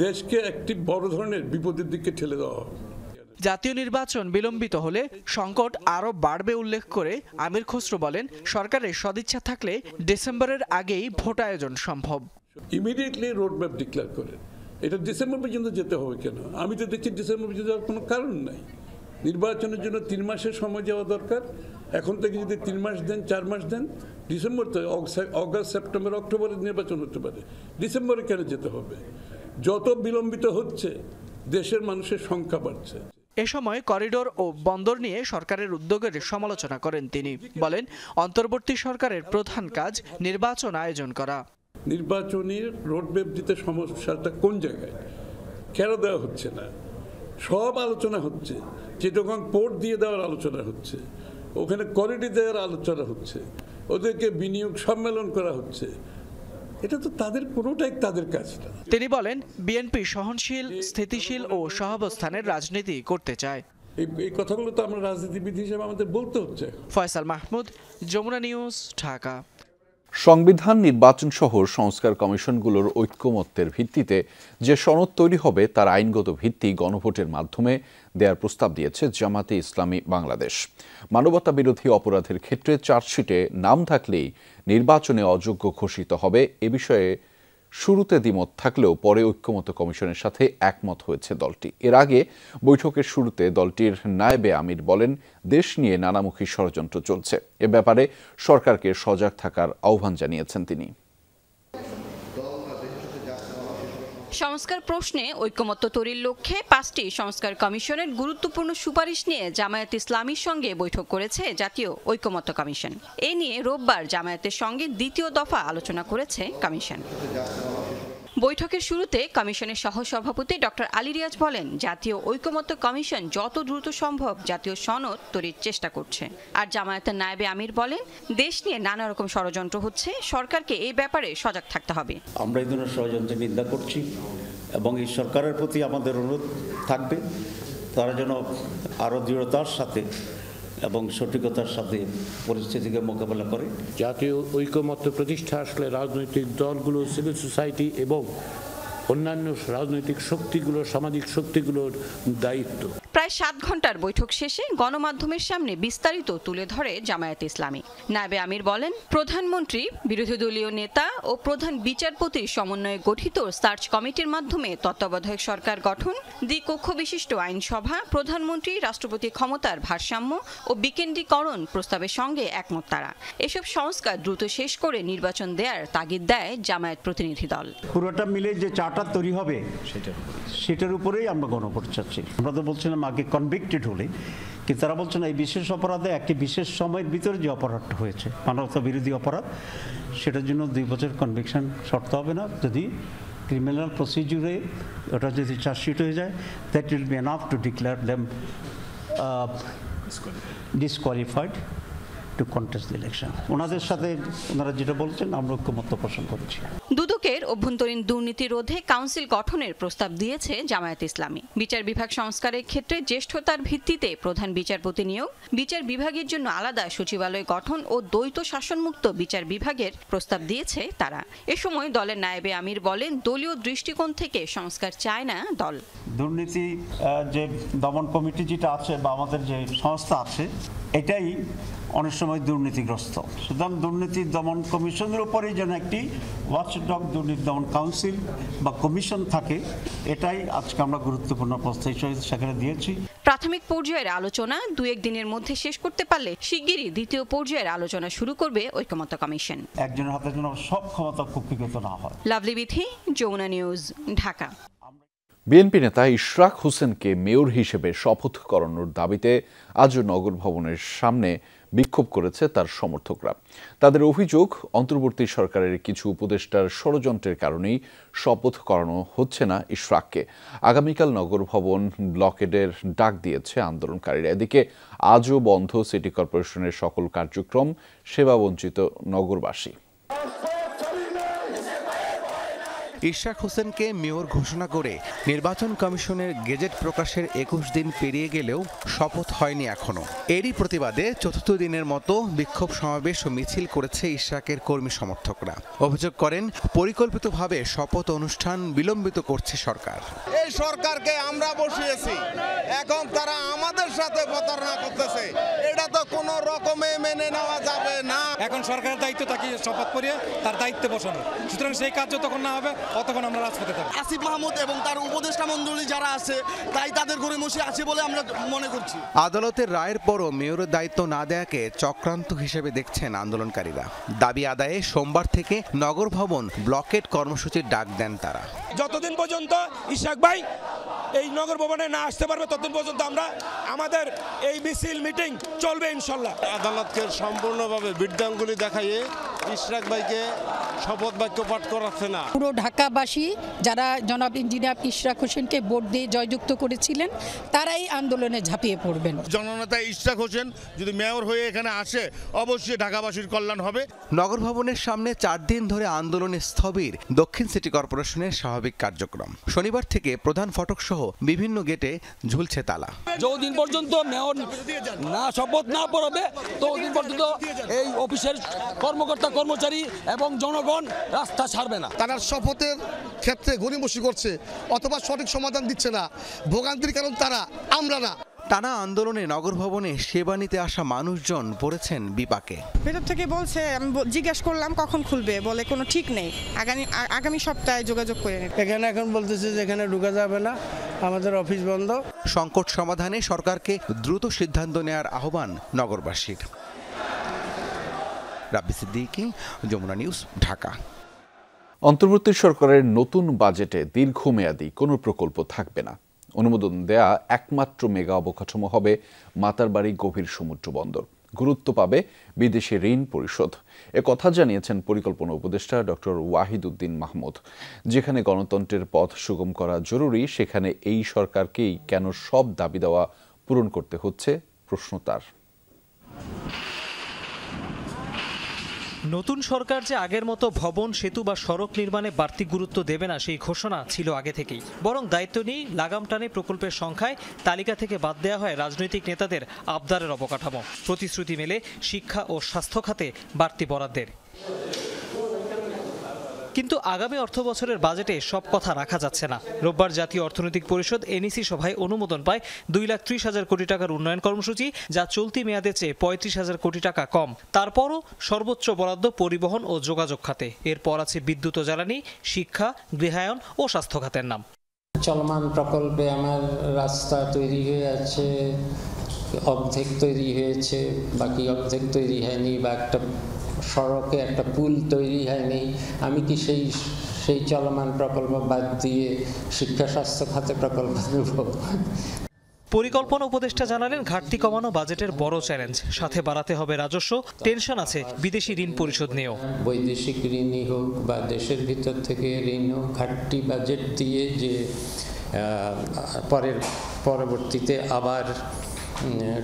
দেশকে একটি বড় ধরনের বিপদের দিকে ঠেলে দেওয়া হবে। জাতীয় নির্বাচন বিলম্বিত হলে সংকট আরও বাড়বে উল্লেখ করে আমির খসরু বলেন, সরকারের সদিচ্ছা থাকলে ডিসেম্বরের আগেই ভোট আয়োজন সম্ভব। ইমিডিয়েটলি রোডম্যাপ ডিক্লেয়ার করেন। এটা ডিসেম্বর পর্যন্ত যেতে হবে কেন? আমি তো দেখছি ডিসেম্বর পর্যন্ত যাওয়ার কোনো কারণ নাই। নির্বাচনের জন্য 3 মাসের সময় যাওয়া দরকার। এখন থেকে যদি 3 মাস দেন, 4 মাস দেন, ডিসেম্বর তো অগাস্ট, সেপ্টেম্বর, অক্টোবরে নির্বাচন হতে পারে। ডিসেম্বরে কেন যেতে হবে? যত বিলম্বিত হচ্ছে দেশের মানুষের সংখ্যা বাড়ছে। এ সময় করিডোর ও বন্দর নিয়ে সরকারের উদ্যোগের সমালোচনা করেন তিনি। বলেন, অন্তর্বর্তী সরকারের প্রধান কাজ নির্বাচন আয়োজন করা। নির্বাচনের রোডম্যাপ দিতে সমস্যাটা কোন জায়গায়, কেন দেওয়া হচ্ছে না? সব আলোচনা হচ্ছে, চিটাগং পোর্ট দিয়ে দেওয়ার আলোচনা হচ্ছে, ওখানে করিডোর দেওয়ার আলোচনা হচ্ছে, ওদেরকে বিনিয়োগ সম্মেলন করা হচ্ছে। এটা তো তাদের কোনোটাই তাদের কাজ না। তিনি বলেন, বিএনপি সহনশীল, স্থিতিশীল ও সহাবস্থানের রাজনীতি করতে চায়। এই কথাগুলো তো আমরা রাজনীতিবিদ হিসেবে আমাদের বলতে হচ্ছে। ফয়সাল মাহমুদ, যমুনা নিউজ, ঢাকা। সংবিধান, নির্বাচন সহ সংস্কার কমিশনগুলোর ঐক্যমত্যের ভিত্তিতে যে সনদ তৈরি হবে তার আইনগত ভিত্তি গণভোটের মাধ্যমে দেওয়ার প্রস্তাব দিয়েছে জামায়াতে ইসলামী বাংলাদেশ। মানবতা বিরোধী অপরাধের ক্ষেত্রে চার্জশিটে নাম থাকলেই নির্বাচনে অযোগ্য ঘোষিত হবে এ বিষয়ে শুরুতে দ্বিমত থাকলেও পরে ঐক্যমত্য কমিশনের সাথে একমত হয়েছে দলটি। এর আগে বৈঠকের শুরুতে দলটির নায়েবে আমির বলেন, দেশ নিয়ে নানামুখী ষড়যন্ত্র চলছে, এ ব্যাপারে সরকারকে সজাগ থাকার আহ্বান জানিয়েছেন তিনি। সংস্কার প্রশ্নে ঐক্যমত্য তৈরির লক্ষ্যে 5টি সংস্কার কমিশনের গুরুত্বপূর্ণ সুপারিশ নিয়ে জামায়াত ইসলামীর সঙ্গে বৈঠক করেছে জাতীয় ঐক্যমত্য কমিশন। এ নিয়ে রোববার জামায়াতের সঙ্গে দ্বিতীয় দফা আলোচনা করেছে কমিশন। বৈঠকের শুরুতে কমিশনের সহসভাপতি ডক্টর আলী রিয়াজ বলেন, জাতীয় ঐক্যমত্য কমিশন যত দ্রুত সম্ভব জাতীয় সনদ তৈরির চেষ্টা করছে। আর জামায়াতের নায়েবে আমির বলেন, দেশ নিয়ে নানা রকম ষড়যন্ত্র হচ্ছে, সরকারকে এই ব্যাপারে সজাগ থাকতে হবে। আমরা এই ধরনের ষড়যন্ত্রের নিন্দা করছি এবং এই সরকারের প্রতি আমাদের অনুরোধ থাকবে তারা যেন আরও দৃঢ়তার সাথে এবং সঠিকতার সাথে পরিস্থিতিকে মোকাবেলা করে। জাতীয় ঐক্যমত্য প্রতিষ্ঠা আসলে রাজনৈতিক দলগুলো, সিভিল সোসাইটি এবং অন্যান্য রাজনৈতিক শক্তিগুলো, সামাজিক শক্তিগুলোর দায়িত্ব। প্রায় 7 ঘন্টার বৈঠক শেষে গণমাধ্যমের সামনে বিস্তারিত তুলে ধরে জামায়াত ইসলামী। নায়েবে আমির বলেন, প্রধানমন্ত্রী, বিরোধী দলীয় নেতা ও প্রধান বিচারপতির সমন্বয়ে গঠিত সার্চ কমিটির মাধ্যমে তত্ত্বাবধায়ক সরকার গঠন, দ্বিকক্ষ বিশিষ্ট আইনসভা, প্রধানমন্ত্রী রাষ্ট্রপতি ক্ষমতার ভারসাম্য ও বিকেন্দ্রীকরণ প্রস্তাবের সঙ্গে একমত তারা। এসব সংস্কার দ্রুত শেষ করে নির্বাচন দেওয়ার তাগিদ দেয় জামায়াত প্রতিনিধি দল। পুরোটা মিলে যে চার্টার তৈরি হবে সেটার উপরেই আমরা গণভোট চাচ্ছি। আমরা তো বলছিলাম আগে কনভিক্টেড হলে, কিন্তু তারা বলছেন এই বিশেষ অপরাধে একটি বিশেষ সময়ের ভিতরে যে অপরাধটা হয়েছে মানবতা বিরোধী অপরাধ, সেটার জন্য 2 বছর কনভিকশন শর্ত হবে না। যদি ক্রিমিনাল প্রসিডিউরে ওটা যদি চার্জশিট হয়ে যায়, that will be enough to declare them disqualified two contest the election. ওনাদের সাথে ওনারা যেটা বলছেন আমরা ঐক্যমত্য পোষণ করেছি। দুদকের অভ্যন্তরীণ দুর্নীতি রোধে কাউন্সিল গঠনের প্রস্তাব দিয়েছে জামায়াত ইসলামী। বিচার বিভাগ সংস্কারের ক্ষেত্রে জ্যেষ্ঠতার ভিত্তিতে প্রধান বিচারপতি নিয়োগ, বিচার বিভাগের জন্য আলাদা সচিবালয় গঠন ও দ্বৈত শাসনমুক্ত বিচার বিভাগের প্রস্তাব দিয়েছে তারা। এ সময় দলের নায়েবে আমির বলেন, দলীয় দৃষ্টিকোণ থেকে সংস্কার চায় না দল। দুর্নীতি যে দমন কমিটি যেটা আছে বা আমাদের যে সংস্থা আছে, এটাই অনেক সময় দুর্নীতিগ্রস্ত। সুতরাং দুর্নীতি দমন কমিশনের উপরেই যেন একটি ওয়াচডগ দুর্নীতি দমন কাউন্সিল বা কমিশন থাকে, এটাই আজকে আমরা গুরুত্বপূর্ণ প্রস্তাব সেখানে দিয়েছি। প্রাথমিক পর্যায়ের আলোচনা 2-1 দিনের মধ্যে শেষ করতে পারলে শিগগিরই দ্বিতীয় পর্যায়ের আলোচনা শুরু করবে ঐক্যমত্য কমিশন। একজনের হাতে যেন সব ক্ষমতা কুক্ষিগত না হয়। লাভলি বিথি, যমুনা নিউজ, ঢাকা। বিএনপি নেতা ইশরাক হোসেনকে মেয়র হিসেবে শপথ করানোর দাবিতে আজ নগর ভবনের সামনে বিক্ষোভ করেছে তার সমর্থকরা। তাদের অভিযোগ, অন্তর্বর্তী সরকারের কিছু উপদেষ্টার ষড়যন্ত্রের কারণেই শপথ করানো হচ্ছে না ইশরাককে। আগামীকাল নগর ভবন ব্লকেডের ডাক দিয়েছে আন্দোলনকারীরা। এদিকে আজও বন্ধ সিটি কর্পোরেশনের সকল কার্যক্রম, সেবাবঞ্চিত নগরবাসী। ইশরাক হোসেনকে মেয়র ঘোষণা করে নির্বাচন কমিশনের গেজেট প্রকাশের 21 দিন পেরিয়ে গেলেও শপথ হয়নি এখনো। এরই প্রতিবাদে চতুর্থ দিনের মতো বিক্ষোভ সমাবেশ ও মিছিল করেছে ইশরাকের কর্মী সমর্থকরা। অভিযোগ করেন, পরিকল্পিতভাবে শপথ অনুষ্ঠান বিলম্বিত করছে সরকার। এই সরকারকে আমরা বসিয়েছি, এখন তারা আমাদের সাথে প্রতারণা করতেছে, এটা তো কোনো রকমে মেনে নেওয়া যাবে না। এখন সরকারের দায়িত্ব তাকে শপথ করিয়ে তার দায়িত্বে বসানো, সুতরাং সেই কাজ যতক্ষণ না হবে ততক্ষণ আমরা রাজপথে থাকব। আসিফ মাহমুদ এবং তার উপদেষ্টা মণ্ডলী যারা আছে তাই তাদের ঘরে বসে আছে বলে আমরা মনে করছি। আদালতের রায়ের পরও মেয়রের দায়িত্ব না দেয়াকে চক্রান্ত হিসেবে দেখছেন আন্দোলনকারীরা। দাবি আদায়ে সোমবার থেকে নগর ভবন ব্লকেড কর্মসূচির ডাক দেন তারা। যতদিন পর্যন্ত ইশরাক ভাই এই নগর ভবনে না আসতে পারবে ততদিন পর্যন্ত আমরা আমাদের এই মিছিল মিটিং চলবে ইনশাল্লাহ। আদালতকে সম্পূর্ণভাবে বৃদ্ধাঙ্গুলি দেখাইয়ে ইশরাক ভাইকে শপথ বাক্য পাঠ করাচ্ছে না। পুরো ঢাকাবাসী যারা জনাব ইঞ্জিনিয়ার ইশরাক হোসেনকে ভোট দিয়ে জয়যুক্ত করেছিলেন তারাই আন্দোলনে ঝাঁপিয়ে পড়বেন। জননেতা ইশরাক হোসেন যদি মেয়র হয়ে এখানে আসে অবশ্যই ঢাকাবাসীর কল্যাণ হবে। নগর ভবনের সামনে 4 দিন ধরে আন্দোলনে স্থবির দক্ষিণ সিটি কর্পোরেশনের স্বাভাবিক কার্যক্রম। শনিবার থেকে প্রধান ফটক সহ বিভিন্ন গেটে ঝুলছে তালা। যতদিন পর্যন্ত মেয়র না শপথ না পড়াবে ততদিন পর্যন্ত এই অফিসের কর্মকর্তা কর্মচারী এবং জনগণ রাস্তা ছাড়বে না। তারা শপথের ক্ষেত্রে গড়িমসি করছে অথবা সঠিক সমাধান দিচ্ছে না। ভোগান্তির কারণ তারা, আমরা না। টানা আন্দোলনে নগর ভবনে সেবা নিতে আসা মানুষজন পড়েছেন বিপাকে। ভেতর থেকে বলছে, আমি জিজ্ঞেস করলাম কখন খুলবে, বলে কোনো ঠিক নেই, আগামী সপ্তাহে যোগাযোগ করে নিন। এখানে এখন বলতেছে যে এখানে ঢোকা যাবে না, আমাদের অফিস বন্ধ। সংকট সমাধানে সরকারকে দ্রুত সিদ্ধান্ত নেওয়ার আহ্বান নগরবাসীর। রাব্বি সিদ্দিকী, যমুনা নিউজ, ঢাকা। অন্তর্বর্তী সরকারের নতুন বাজেটে দীর্ঘমেয়াদী কোনো প্রকল্প থাকবে না। অনুমোদন দেয়া একমাত্র মেগা অবকাঠামো হবে মাতারবাড়ি গভীর সমুদ্র বন্দর। গুরুত্ব পাবে বিদেশি ঋণ পরিশোধ। কথা জানিয়েছেন পরিকল্পনা উপদেষ্টা ডক্টর ওয়াহিদ উদ্দিন মাহমুদ। যেখানে গণতন্ত্রের পথ সুগম করা জরুরি, সেখানে এই সরকারকেই কেন সব দাবি দেওয়া পূরণ করতে হচ্ছে, প্রশ্ন তার। নতুন সরকার যে আগের মতো ভবন, সেতু বা সড়ক নির্মাণে বাড়তি গুরুত্ব দেবে না সেই ঘোষণা ছিল আগে থেকেই। বরং দায়িত্ব নিয়ে লাগাম টানে প্রকল্পের সংখ্যায় তালিকা থেকে বাদ দেওয়া হয় রাজনৈতিক নেতাদের আবদারের অবকাঠামো। প্রতিশ্রুতি মেলে শিক্ষা ও স্বাস্থ্য খাতে বাড়তি বরাদ্দের। কিন্তু আগামী অর্থবছরের বাজেটে সব কথা রাখা যাচ্ছে না। রোববার জাতীয় অর্থনৈতিক পরিষদ এনইসি সভায় অনুমোদন পায় 2,30,000 কোটি টাকার উন্নয়ন কর্মসূচি, যা চলতি মেয়াদে চেয়ে 35,000 কোটি টাকা কম। তারপরও সর্বোচ্চ বরাদ্দ পরিবহন ও যোগাযোগ খাতে। এরপর আছে বিদ্যুৎ ও জ্বালানি, শিক্ষা, গৃহায়ন ও স্বাস্থ্য খাতের নাম। চলমান প্রকল্পে আমার রাস্তা তৈরি হয়ে আছে, অর্ধেক তৈরি হয়েছে, বাকি অর্ধেক তৈরি হয়নি, বা একটা সড়কে একটা পুল তৈরি হয়নি। আমি কি সেই চলমান প্রকল্প বাদ দিয়ে শিক্ষা স্বাস্থ্য খাতে প্রকল্প নেব? পরিকল্পনা উপদেষ্টা জানালেন, ঘাটতি কমানো বাজেটের বড় চ্যালেঞ্জ। সাথে বাড়াতে হবে রাজস্ব। টেনশন আছে বিদেশি ঋণ পরিশোধ নিয়েও। বৈদেশিক ঋণই হোক বা দেশের ভিতর থেকে ঋণ হোক, ঘাটতি বাজেট দিয়ে যে পরবর্তীতে আবার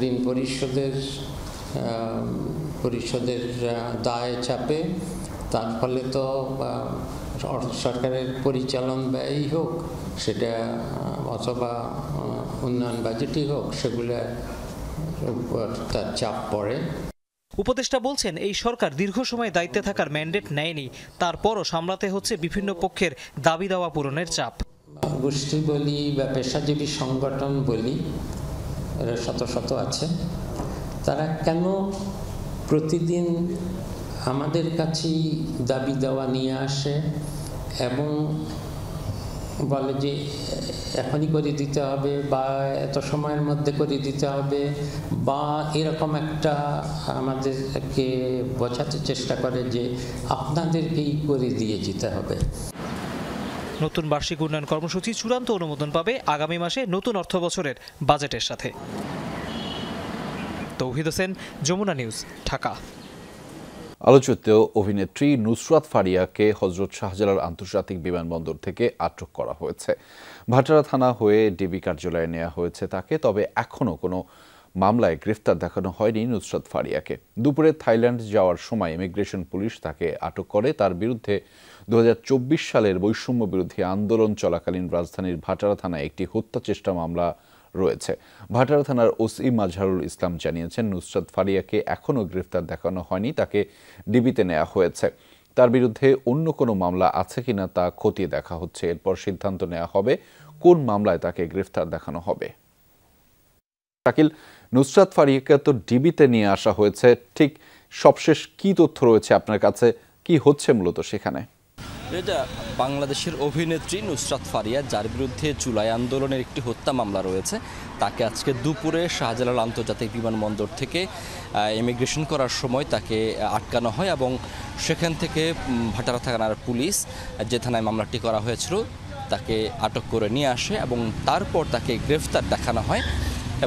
ঋণ পরিশোধের দায় চাপে, তার ফলে তো সরকারের পরিচালন ব্যয়ই হোক সেটা অথবা উন্নয়ন বাজেটই হোক, সেগুলোর উপর তার চাপ পড়ে। উপদেষ্টা বলছেন, এই সরকার দীর্ঘ সময় দায়িত্বে থাকার ম্যান্ডেট নেয়নি, তারপরও সামলাতে হচ্ছে বিভিন্ন পক্ষের দাবি দাওয়া পূরণের চাপ। গোষ্ঠী বলি বা পেশাজীবী সংগঠন বলি, এরা শত শত আছে, তারা কেন প্রতিদিন আমাদের কাছেই দাবি দেওয়া নিয়ে আসে এবং বলে যে এখনই করে দিতে হবে বা এত সময়ের মধ্যে করে দিতে হবে, বা এরকম একটা আমাদেরকে বোঝাতে চেষ্টা করে যে আপনাদেরকেই করে দিয়ে যেতে হবে। নতুন বার্ষিক উন্নয়ন কর্মসূচি চূড়ান্ত অনুমোদন পাবে আগামী মাসে নতুন অর্থবছরের বাজেটের সাথে। তৌহিদ হোসেন, যমুনা নিউজ, ঢাকা। আলোচিত অভিনেত্রী নুসরাত ফারিয়াকে হযরত শাহজালাল আন্তর্জাতিক বিমানবন্দর থেকে আটক করা হয়েছে। ভাটারা থানা হয়ে ডিবি কার্যালয়ে নেওয়া হয়েছে তাকে। তবে এখনও কোনো মামলায় গ্রেফতার দেখানো হয়নি নুসরাত ফারিয়াকে। দুপুরে থাইল্যান্ড যাওয়ার সময় ইমিগ্রেশন পুলিশ তাকে আটক করে। তার বিরুদ্ধে 2024 সালের বৈষম্য বিরোধী আন্দোলন চলাকালীন রাজধানীর ভাটারা থানায় একটি হত্যা চেষ্টা মামলা রয়েছে। ভাটারা থানার ওসি মাজহারুল ইসলাম জানিয়েছেন, নুসরাত ফারিয়াকে এখনও গ্রেফতার দেখানো হয়নি, তাকে ডিবিতে নেওয়া হয়েছে। তার বিরুদ্ধে অন্য কোনো মামলা আছে কিনা তা খতিয়ে দেখা হচ্ছে। এরপর সিদ্ধান্ত নেওয়া হবে কোন মামলায় তাকে গ্রেফতার দেখানো হবে। শাকিল, নুসরাত ফারিয়াকে তো ডিবিতে নিয়ে আসা হয়েছে, ঠিক সবশেষ কি তথ্য রয়েছে আপনার কাছে? কি হচ্ছে মূলত সেখানে? এটা বাংলাদেশের অভিনেত্রী নুসরাত ফারিয়া, যার বিরুদ্ধে জুলাই আন্দোলনের একটি হত্যা মামলা রয়েছে, তাকে আজকে দুপুরে শাহজালাল আন্তর্জাতিক বিমানবন্দর থেকে ইমিগ্রেশন করার সময় তাকে আটকানো হয় এবং সেখান থেকে ভাটারা থানার পুলিশ, যে থানায় মামলাটি করা হয়েছিল, তাকে আটক করে নিয়ে আসে এবং তারপর তাকে গ্রেফতার দেখানো হয়।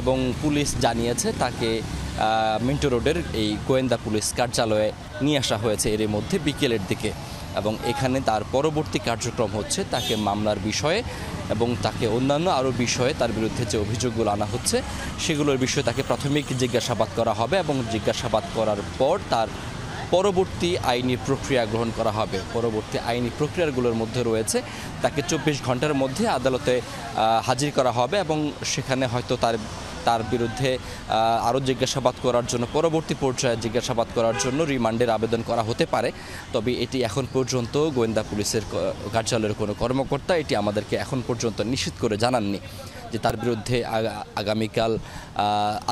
এবং পুলিশ জানিয়েছে তাকে মিন্টো রোডের এই গোয়েন্দা পুলিশ কার্যালয়ে নিয়ে আসা হয়েছে এর মধ্যে বিকেলের দিকে। এবং এখানে তার পরবর্তী কার্যক্রম হচ্ছে তাকে মামলার বিষয়ে এবং তাকে অন্যান্য আরও বিষয়ে তার বিরুদ্ধে যে অভিযোগগুলো আনা হচ্ছে সেগুলোর বিষয়ে তাকে প্রাথমিক জিজ্ঞাসাবাদ করা হবে এবং জিজ্ঞাসাবাদ করার পর তার পরবর্তী আইনি প্রক্রিয়া গ্রহণ করা হবে। পরবর্তী আইনি প্রক্রিয়াগুলোর মধ্যে রয়েছে তাকে 24 ঘন্টার মধ্যে আদালতে হাজির করা হবে এবং সেখানে হয়তো তার তার বিরুদ্ধে আরও জিজ্ঞাসাবাদ করার জন্য, পরবর্তী পর্যায়ে জিজ্ঞাসাবাদ করার জন্য রিমান্ডের আবেদন করা হতে পারে। তবে এটি এখন পর্যন্ত গোয়েন্দা পুলিশের কার্যালয়ের কোনো কর্মকর্তা এটি আমাদেরকে এখন পর্যন্ত নিশ্চিত করে জানাননি যে তার বিরুদ্ধে আগামীকাল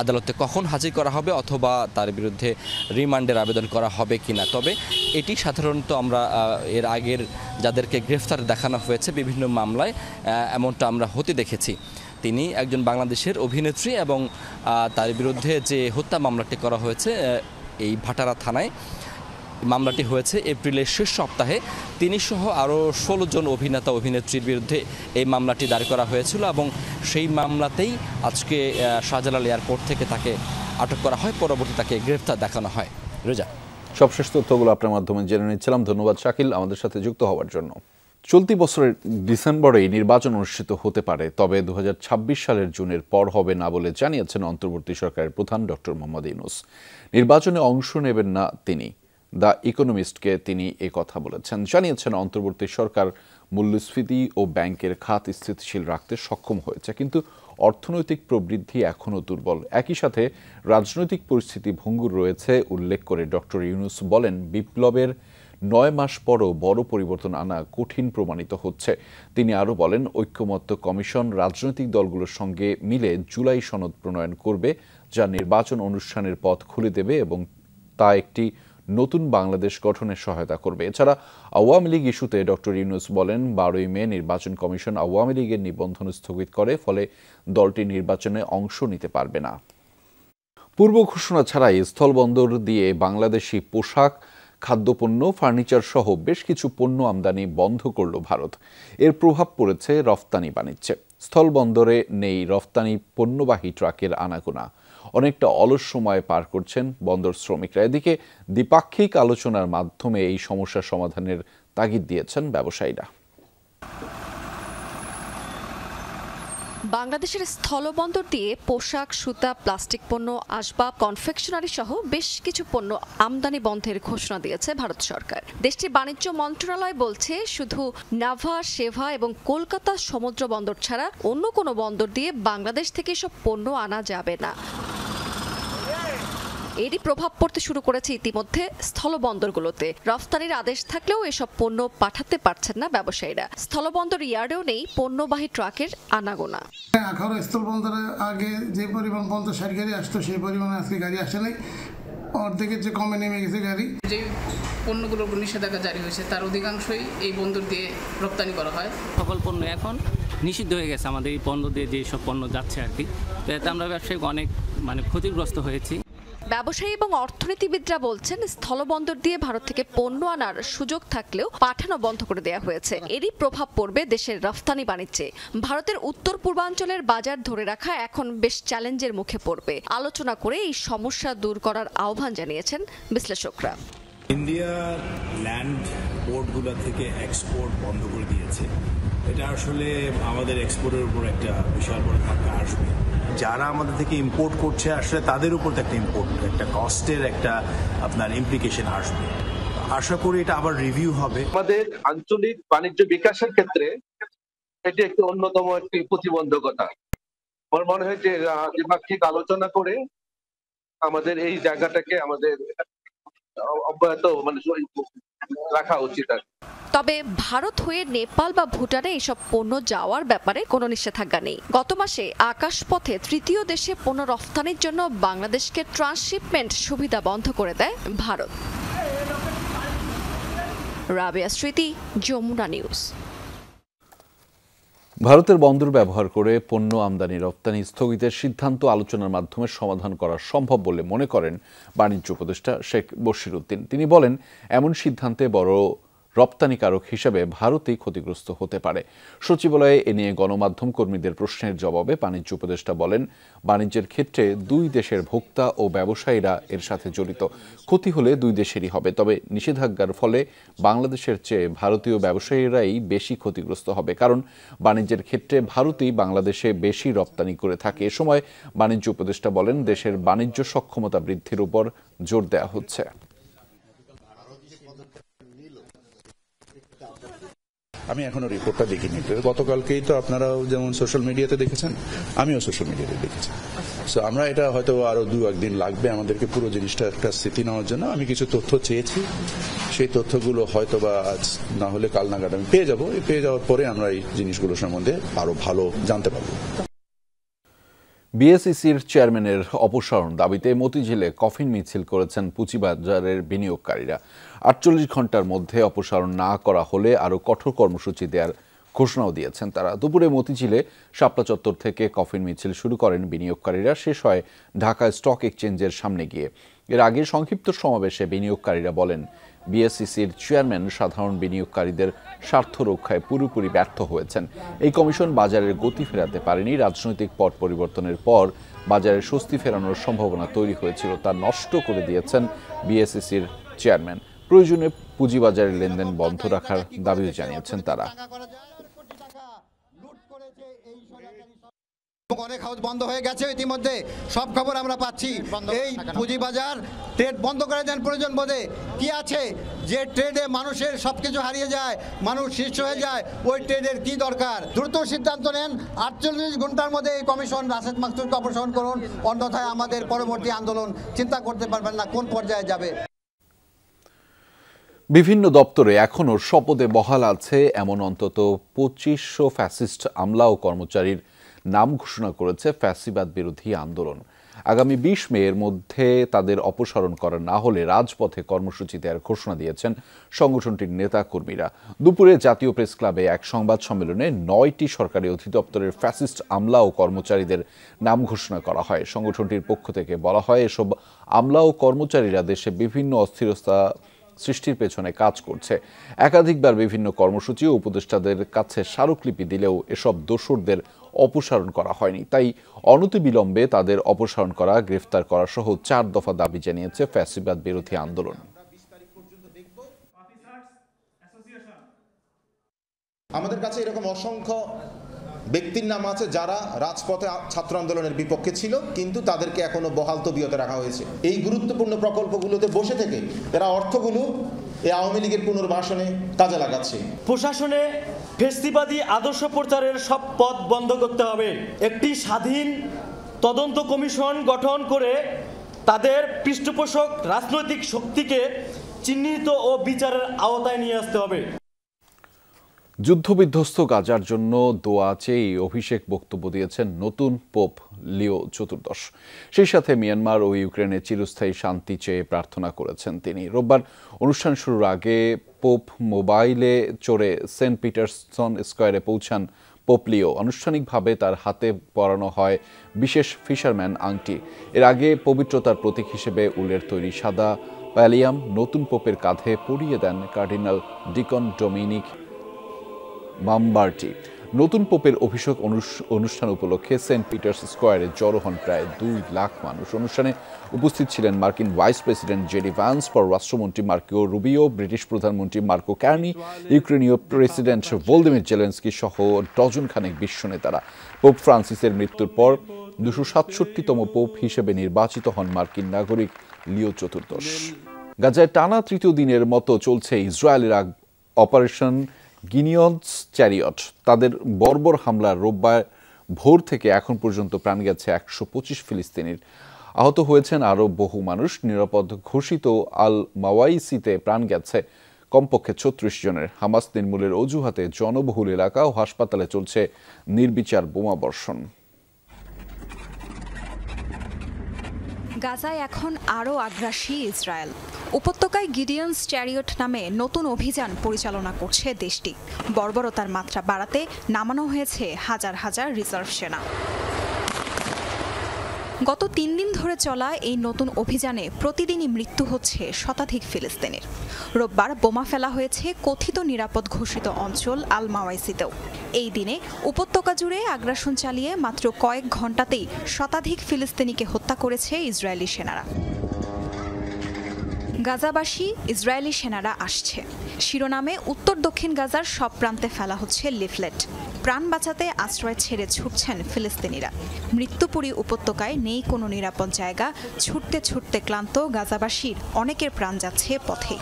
আদালতে কখন হাজির করা হবে অথবা তার বিরুদ্ধে রিমান্ডের আবেদন করা হবে কিনা। তবে এটি সাধারণত আমরা এর আগের যাদেরকে গ্রেফতার দেখানো হয়েছে বিভিন্ন মামলায় এমনটা আমরা হতে দেখেছি। তিনি একজন বাংলাদেশের অভিনেত্রী এবং তার বিরুদ্ধে যে হত্যা মামলাটি করা হয়েছে এই ভাটারা থানায়, মামলাটি হয়েছে এপ্রিলের শেষ সপ্তাহে। তিনি সহ আরও 16 জন অভিনেতা অভিনেত্রীর বিরুদ্ধে এই মামলাটি দায়ের করা হয়েছিল এবং সেই মামলাতেই আজকে শাহজালাল এয়ারপোর্ট থেকে তাকে আটক করা হয়, পরবর্তী তাকে গ্রেফতার দেখানো হয়। রেজা, সবশেষ তথ্যগুলো আপনার মাধ্যমে জেনে নিচ্ছিলাম। ধন্যবাদ শাকিল আমাদের সাথে যুক্ত হওয়ার জন্য। চলতি বছরের ডিসেম্বরেই নির্বাচন অনুষ্ঠিত হতে পারে, তবে 2026 সালের জুনের পর হবে না বলে জানিয়েছেন অন্তর্বর্তী সরকারের প্রধান ডক্টর মোহাম্মদ ইউনূস। নির্বাচনে অংশ নেবেন না তিনি। দ্য ইকোনমিস্টকে তিনি কথা বলেছেন। জানিয়েছেন অন্তর্বর্তী সরকার মূল্যস্ফীতি ও ব্যাংকের খাত স্থিতিশীল রাখতে সক্ষম হয়েছে, কিন্তু অর্থনৈতিক প্রবৃদ্ধি এখনও দুর্বল। একই সাথে রাজনৈতিক পরিস্থিতি ভঙ্গুর রয়েছে উল্লেখ করে ডক্টর ইউনূস বলেন, বিপ্লবের 9 মাস পরও বড় পরিবর্তন আনা কঠিন প্রমাণিত হচ্ছে। তিনি আরও বলেন, ঐক্যমত্য কমিশন রাজনৈতিক দলগুলোর সঙ্গে মিলে জুলাই সনদ প্রণয়ন করবে, যা নির্বাচন অনুষ্ঠানের পথ খুলে দেবে এবং তা একটি নতুন বাংলাদেশ গঠনে সহায়তা করবে। এছাড়া আওয়ামী লীগ ইস্যুতে ডক্টর ইউনূস বলেন, 12ই মে নির্বাচন কমিশন আওয়ামী লীগের নিবন্ধন স্থগিত করে, ফলে দলটি নির্বাচনে অংশ নিতে পারবে না। পূর্ব ঘোষণা ছাড়াই স্থলবন্দর দিয়ে বাংলাদেশি পোশাক, খাদ্যপণ্য, ফার্নিচার সহ বেশ কিছু পণ্য আমদানি বন্ধ করল ভারত। এর প্রভাব পড়েছে রফতানি বাণিজ্যে। স্থলবন্দরে নেই রফতানি পণ্যবাহী ট্রাকের আনাগোনা। অনেকটা অলস সময় পার করছেন বন্দর শ্রমিকরা। এদিকে দ্বিপাক্ষিক আলোচনার মাধ্যমে এই সমস্যা সমাধানের তাগিদ দিয়েছেন ব্যবসায়ীরা। বাংলাদেশের স্থলবন্দর দিয়ে পোশাক, সুতা, প্লাস্টিক পণ্য, আসবাব, কনফেকশনারি সহ বেশ কিছু পণ্য আমদানি বন্ধের ঘোষণা দিয়েছে ভারত সরকার। দেশটির বাণিজ্য মন্ত্রণালয় বলছে, শুধু নাভা, সেভা এবং কলকাতা সমুদ্র বন্দর ছাড়া অন্য কোনো বন্দর দিয়ে বাংলাদেশ থেকে এসব পণ্য আনা যাবে না। এরই প্রভাব পড়তে শুরু করেছে ইতিমধ্যে স্থলবন্দরগুলোতে। রফতানির আদেশ থাকলেও এসব পণ্য পাঠাতে পারছেন না ব্যবসায়ীরা। স্থলবন্দর ইয়ার্ডেও নেই পণ্যবাহী ট্রাকের আনাগোনা। আখাউড়া স্থলবন্দরে আগে যে পরিমাণ 50-60 গাড়ি আসতো, সেই পরিমাণে আজকে গাড়ি আসে নাই, অর্ধেকের যে কমে নেমে গেছে গাড়ি। যে পণ্যগুলোর উপর নিষেধাজ্ঞা জারি হয়েছে তার অধিকাংশই এই বন্দর দিয়ে রপ্তানি করা হয়। সকল পণ্য এখন নিষিদ্ধ হয়ে গেছে আমাদের এই বন্দর দিয়ে যেসব পণ্য যাচ্ছে আর কি। তো এতে আমরা ব্যবসায়িক অনেক ক্ষতিগ্রস্ত হয়েছি। ব্যবসায়ী এবং অর্থনীতিবিদরা বলছেন, স্থলবন্দর দিয়ে ভারত থেকে পণ্য আনার সুযোগ থাকলেও পাঠানো বন্ধ করে দেওয়া হয়েছে। এরই প্রভাব পড়বে দেশের রফতানি বাণিজ্যে। ভারতের উত্তর পূর্বাঞ্চলের বাজার ধরে রাখা এখন বেশ চ্যালেঞ্জের মুখে পড়বে। আলোচনা করে এই সমস্যা দূর করার আহ্বান জানিয়েছেন বিশ্লেষকরা। ইন্ডিয়ার ল্যান্ড পোর্টগুলো থেকে এক্সপোর্ট বন্ধ করে দিয়েছে। এটা আসলে আমাদের এক্সপোর্টের উপর একটা বিশাল বড় ধাক্কা আসবে। যারা আমাদের থেকে ইম্পোর্ট করছে আসলে তাদের উপর একটা কস্টের একটা আপনার ইমপ্লিকেশন আসবে। আশা করি এটা আবার রিভিউ হবে। আমাদের আঞ্চলিক বাণিজ্য বিকাশের ক্ষেত্রে এটি একটি অন্যতম একটি প্রতিবন্ধকতা। আমার মনে হয় যে দ্বিপাক্ষিক আলোচনা করে আমাদের এই জায়গাটাকে আমাদের অব্যাহত রাখা উচিত। তবে ভারত হয়ে নেপাল বা ভুটানে এসব পণ্য যাওয়ার ব্যাপারে কোনো নিষেধাজ্ঞা নেই। গত মাসে আকাশপথে তৃতীয় দেশে পণ্য রফতানির জন্য বাংলাদেশকে ট্রান্সশিপমেন্ট সুবিধা বন্ধ করে দেয় ভারত। রাবেয়া স্মৃতি, যমুনা নিউজ। ভারতের বন্দর ব্যবহার করে পণ্য আমদানি রপ্তানি স্থগিতের সিদ্ধান্ত আলোচনার মাধ্যমে সমাধান করা সম্ভব বলে মনে করেন বাণিজ্য উপদেষ্টা শেখ বশির উদ্দিন। তিনি বলেন, এমন সিদ্ধান্তে বড় রপ্তানিকারক হিসেবে ভারতই ক্ষতিগ্রস্ত হতে পারে। সচিবালয়ে এ নিয়ে গণমাধ্যম কর্মীদের প্রশ্নের জবাবে বাণিজ্য উপদেষ্টা বলেন, বাণিজ্যের ক্ষেত্রে দুই দেশের ভোক্তা ও ব্যবসায়ীরা এর সাথে জড়িত। ক্ষতি হলে দুই দেশেরই হবে, তবে নিষেধাজ্ঞার ফলে বাংলাদেশের চেয়ে ভারতীয় ব্যবসায়ীরাই বেশি ক্ষতিগ্রস্ত হবে, কারণ বাণিজ্যের ক্ষেত্রে ভারতই বাংলাদেশে বেশি রপ্তানি করে থাকে। এ সময় বাণিজ্য উপদেষ্টা বলেন, দেশের বাণিজ্য সক্ষমতা বৃদ্ধির উপর জোর দেওয়া হচ্ছে। আমি এখনো রিপোর্টটা দেখিনি। গতকালকেই তো আপনারাও যেমন সোশ্যাল মিডিয়াতে দেখেছেন, আমিও সোশ্যাল মিডিয়াতে দেখেছি। সো আমরা এটা হয়তো আরো 2-1 দিন লাগবে আমাদেরকে পুরো জিনিসটা একটা স্থিতি নেওয়ার জন্য। আমি কিছু তথ্য চেয়েছি, সেই তথ্যগুলো হয়তো বা আজ না হলে কাল নাগাদ আমি পেয়ে যাবো। পেয়ে যাওয়ার পরে আমরা এই জিনিসগুলো সম্বন্ধে আরো ভালো জানতে পারবো। বিএসইসির চেয়ারম্যানের অপসারণ দাবিতে মতিঝিলে কফিন মিছিল করেছেন পুঁজিবাজারের বিনিয়োগকারীরা। 48 ঘন্টার মধ্যে অপসারণ না করা হলে আরও কঠোর কর্মসূচি দেওয়ার ঘোষণাও দিয়েছেন তারা। দুপুরে মতিঝিলে শাপলা চত্বর থেকে কফিন মিছিল শুরু করেন বিনিয়োগকারীরা, শেষ হয় ঢাকা স্টক এক্সচেঞ্জের সামনে গিয়ে। এর আগে সংক্ষিপ্ত সমাবেশে বিনিয়োগকারীরা বলেন, বিএসইসির চেয়ারম্যান সাধারণ বিনিয়োগকারীদের স্বার্থ রক্ষায় পুরোপুরি ব্যর্থ হয়েছেন। এই কমিশন বাজারের গতি ফেরাতে পারেনি। রাজনৈতিক পট পরিবর্তনের পর বাজারে স্বস্তি ফেরানোর সম্ভাবনা তৈরি হয়েছিল, তা নষ্ট করে দিয়েছেন বিএসইসির চেয়ারম্যান। প্রয়োজনে পুঁজিবাজারের লেনদেন বন্ধ রাখার দাবিও জানিয়েছেন তারা। অনেক হাউস বন্ধ হয়ে গেছে ইতিমধ্যে, সব খবর আমরা পাচ্ছি। এই পুঁজিবাজার ট্রেড বন্ধ করে দেন প্রয়োজন বোধে। কি আছে যে ট্রেডে মানুষের সবকিছু হারিয়ে যায়, মানুষ শীর্ষ হয়ে যায়, ওই ট্রেডের কি দরকার? দ্রুত সিদ্ধান্ত নেন, 48 ঘন্টার মধ্যে এই কমিশন রাশেদ মাকসুদকে অপসারণ করুন, অন্যথায় আমাদের পরবর্তী আন্দোলন চিন্তা করতে পারবেন না কোন পর্যায়ে যাবে। বিভিন্ন দপ্তরে এখনও শপথে বহাল আছে এমন অন্তত 2500 ফ্যাসিস্ট আমলা ও কর্মচারীর নাম ঘোষণা করেছে ফ্যাসিবাদ বিরোধী আন্দোলন। আগামী 20 মে এর মধ্যে তাদের অপসারণ করা না হলে রাজপথে কর্মসূচি দেওয়ার ঘোষণা দিয়েছেন সংগঠনটির নেতা কর্মীরা। দুপুরে জাতীয় প্রেস ক্লাবে এক সংবাদ সম্মেলনে 9টি সরকারি অধিদপ্তরের ফ্যাসিস্ট আমলা ও কর্মচারীদের নাম ঘোষণা করা হয়। সংগঠনটির পক্ষ থেকে বলা হয়, এসব আমলা ও কর্মচারীরা দেশে বিভিন্ন অস্থিরতা সৃষ্টির পেছনে কাজ করছে। একাধিকবার বিভিন্ন কর্মসূচি ও উপদেষ্টাদের কাছে স্মারকলিপি দিলেও এসব দোসরদের অপসারণ করা হয়নি। তাই অনতিবিলম্বে তাদের অপসারণ করা, গ্রেফতার করা সহ 4 দফা দাবি জানিয়েছে ফ্যাসিবাদ বিরোধী আন্দোলন। আমাদের কাছে এরকম অসংখ্য ব্যক্তির নাম আছে যারা রাজপথে ছাত্র আন্দোলনের বিপক্ষে ছিল, কিন্তু তাদেরকে এখনো বহাল তবিয়তে রাখা হয়েছে। এই গুরুত্বপূর্ণ প্রকল্পগুলোতে বসে থেকে এরা অর্থগুলো এই আওয়ামী লীগের পুনর্বাসনে কাজে লাগাচ্ছে। প্রশাসনে ফ্যাসিবাদী আদর্শ প্রচারের সব পথ বন্ধ করতে হবে। একটি স্বাধীন তদন্ত কমিশন গঠন করে তাদের পৃষ্ঠপোষক রাজনৈতিক শক্তিকে চিহ্নিত ও বিচারের আওতায় নিয়ে আসতে হবে। যুদ্ধবিধ্বস্ত গাজার জন্য দোয়া চেয়ে অভিষেক বক্তব্য দিয়েছেন নতুন পোপ লিও চতুর্দশ। সেই সাথে মিয়ানমার ও ইউক্রেনে চিরস্থায়ী শান্তি চেয়ে প্রার্থনা করেছেন তিনি। রোববার অনুষ্ঠান শুরুর আগে পোপ মোবাইলে চড়ে সেন্ট পিটারসন স্কয়ারে পৌঁছান পোপ লিও। আনুষ্ঠানিকভাবে তার হাতে পরানো হয় বিশেষ ফিশারম্যান আংটি। এর আগে পবিত্রতার প্রতীক হিসেবে উলের তৈরি সাদা প্যালিয়াম নতুন পোপের কাঁধে পরিয়ে দেন কার্ডিনাল ডিকন ডোমিনিক মাম্বার্টি। নতুন পোপের অভিষেক অনুষ্ঠান উপলক্ষে সেন্ট পিটার্স স্কয়ারে জড়ো হন প্রায় 2 লাখ মানুষ। অনুষ্ঠানে উপস্থিত ছিলেন মার্কিন ভাইস প্রেসিডেন্ট জেডি ভ্যান্স, পররাষ্ট্রমন্ত্রী মার্কো রুবিও, ব্রিটিশ প্রধানমন্ত্রী মার্কো ক্যার্নি, ইউক্রেনীয় প্রেসিডেন্ট ভলোদিমির জেলেনস্কি সহ ডজন খানেক বিশ্ব নেতারা। পোপ ফ্রান্সিসের মৃত্যুর পর 267তম পোপ হিসেবে নির্বাচিত হন মার্কিন নাগরিক লিও চতুর্দশ। গাজায় টানা 3য় দিনের মতো চলছে ইসরায়েলের অপারেশন গিনিয়ন্স চ্যারিয়ট। তাদের বর্বর হামলার রোববার ভোর থেকে এখন পর্যন্ত প্রাণ গেছে 125 ফিলিস্তিনির। আহত হয়েছেন আরও বহু মানুষ। নিরাপদ ঘোষিত আল মাওয়াইসিতে প্রাণ গেছে কমপক্ষে 36 জনের। হামাস নির্মূলের অজুহাতে জনবহুল এলাকা ও হাসপাতালে চলছে নির্বিচার বোমাবর্ষণ। গাজায় এখন আরও আগ্রাসী ইসরায়েল। উপত্যকায় গিডিয়ন্স চ্যারিয়ট নামে নতুন অভিযান পরিচালনা করছে দেশটি। বর্বরতার মাত্রা বাড়াতে নামানো হয়েছে হাজার হাজার রিজার্ভ সেনা। গত 3 দিন ধরে চলা এই নতুন অভিযানে প্রতিদিনই মৃত্যু হচ্ছে শতাধিক ফিলিস্তিনির। রোববার বোমা ফেলা হয়েছে কথিত নিরাপদ ঘোষিত অঞ্চল আল মাওয়াইসিতেও। এই দিনে উপত্যকা জুড়ে আগ্রাসন চালিয়ে মাত্র কয়েক ঘণ্টাতেই শতাধিক ফিলিস্তিনিকে হত্যা করেছে ইসরায়েলি সেনারা। গাজাবাসী, ইসরায়েলি সেনারা আসছে শিরোনামে উত্তর দক্ষিণ গাজার সব প্রান্তে ফেলা হচ্ছে লিফলেট। প্রাণ বাঁচাতে আশ্রয় ছেড়ে ছুটছেন ফিলিস্তিনিরা। মৃত্যুপুরী উপত্যকায় নেই কোনো নিরাপদ জায়গা। ছুটতে ছুটতে ক্লান্ত গাজাবাসীর অনেকের প্রাণ যাচ্ছে পথে।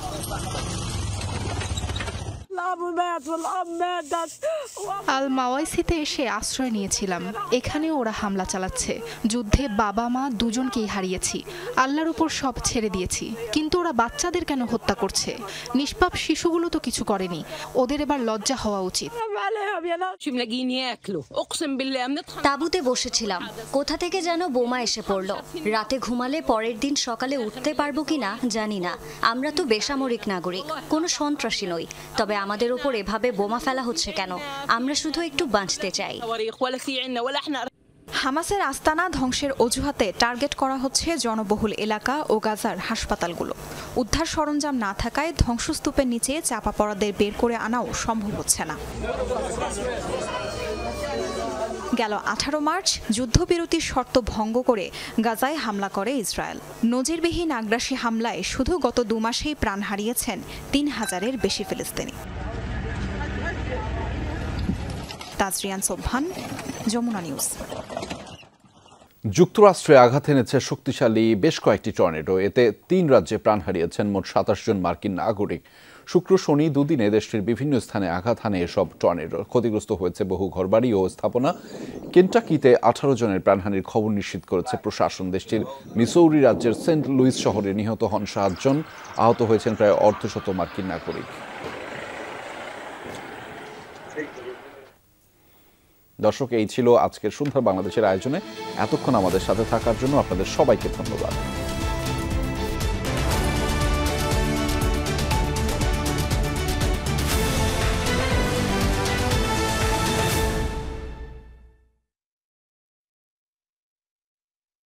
আল মাওয়াইসিতে এসে আশ্রয় নিয়েছিলাম। এখানেও ওরা হামলা চালাচ্ছে। যুদ্ধে বাবা মা দুজনকেই হারিয়েছি। আল্লাহর উপর সব ছেড়ে দিয়েছি, কিন্তু ওরা বাচ্চাদের কেন হত্যা করছে? নিষ্পাপ শিশুগুলো তো কিছু করেনি। ওদের এবার লজ্জা হওয়া উচিত। তাঁবুতে বসেছিলাম, কোথা থেকে যেন বোমা এসে পড়লো। রাতে ঘুমালে পরের দিন সকালে উঠতে পারবো কিনা জানি না। আমরা তো বেসামরিক নাগরিক, কোনো সন্ত্রাসী নই। তবে আমাদের উপর এভাবে বোমা ফেলা হচ্ছে কেন? আমরা শুধু একটু বাঁচতে চাই। হামাসের আস্তানা ধ্বংসের অজুহাতে টার্গেট করা হচ্ছে জনবহুল এলাকা ও গাজার হাসপাতালগুলো। উদ্ধার সরঞ্জাম না থাকায় ধ্বংসস্তূপের নিচে চাপা পড়াদের বের করে আনাও সম্ভব হচ্ছে না। গেল 18 মার্চ যুদ্ধবিরতির শর্ত ভঙ্গ করে গাজায় হামলা করে ইসরায়েল। নজিরবিহীন আগ্রাসী হামলায় শুধু গত 2 মাসেই প্রাণ হারিয়েছেন 3000-এর বেশি ফিলিস্তিনি। তাজরিয়ান সোবহান, যমুনা নিউজ। যুক্তরাষ্ট্রে আঘাত এনেছে শক্তিশালী বেশ কয়েকটি টর্নেডো। এতে 3 রাজ্যে প্রাণ হারিয়েছেন মোট 27 জন মার্কিন নাগরিক। শুক্র শনি দুদিনে দেশটির বিভিন্ন স্থানে আঘাত হানে এসব টর্নেডো। ক্ষতিগ্রস্ত হয়েছে বহু ঘরবাড়ি ও স্থাপনা। কেন্টাকিতে 18 জনের প্রাণহানির খবর নিশ্চিত করেছে প্রশাসন। দেশটির মিসৌরি রাজ্যের সেন্ট লুইস শহরে নিহত হন 7 জন। আহত হয়েছেন প্রায় 150 মার্কিন নাগরিক। দর্শক, এই ছিল আজকের সন্ধ্যা বাংলাদেশের আয়োজনে। এতক্ষণ আমাদের সাথে থাকার জন্য আপনাদের সবাইকে ধন্যবাদ।